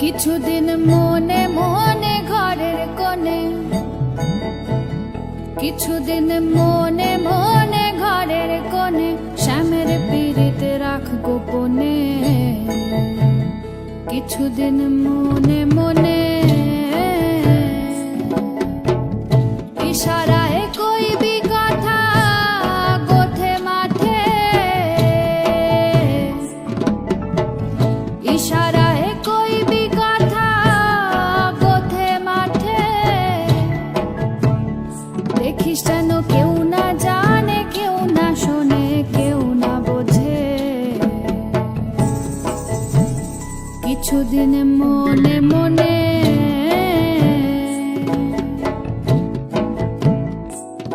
কিছুদিন মনে মনে ঘরের কোণে, কিছুদিন মনে মনে ঘরের কোণে শ্যামের পীড়িতে রাখ গোপনে। কিছুদিন মনে মনে ইশারায় কইবি কথা গোথে মাঠে, ইশারায় কইবি কথা গোথে মাঠে। দেখিস যেন কেউ না জানে, কেউ না শোনে, কেউ না বোঝে। কিছুদিন মনে মনে,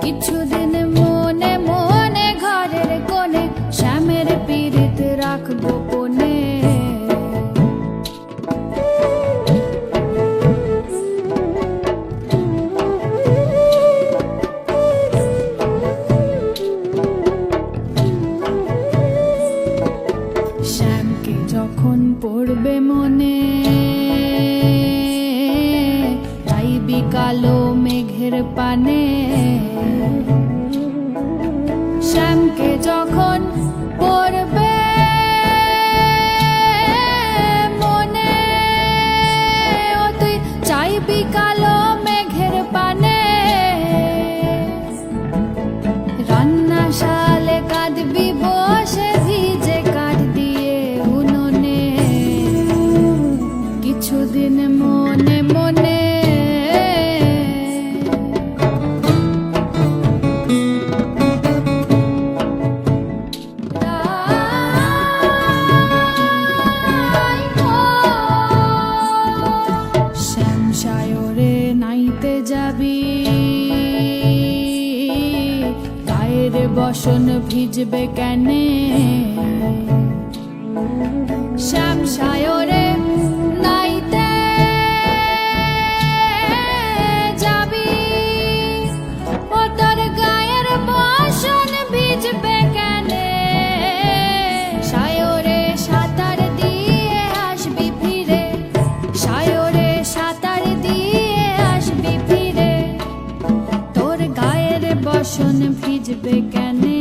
কিছুদিন মনে মনে ঘরের কোণে শ্যামের পীড়িত রাখ গোপনে। শ্যামকে যখন পড়বে মনে, চাইবি কালো মেঘের পানে। শ্যামকে যখন পড়বে মনে, ও তুই চাইবি কালো মেঘের পানে। রান্নাশালে কাঁদবি বসে ভিজে কাঠ দিয়ে উনুনে। কিছুদিন মনে মনে শ্যামসায়রে নাইতে যাবি, গায়ের বসন ভিজবে কেনে। শ্যামসায়রে নাইতে যাবি, ও তোর গায়ের বসন ভিজবে কেনে। সায়রে সাঁতার দিয়ে আসবি ফিরে, সায়রে সাঁতার দিয়ে আসবি ফিরে। তোর গায়ের বসন ভিজবে কেনে।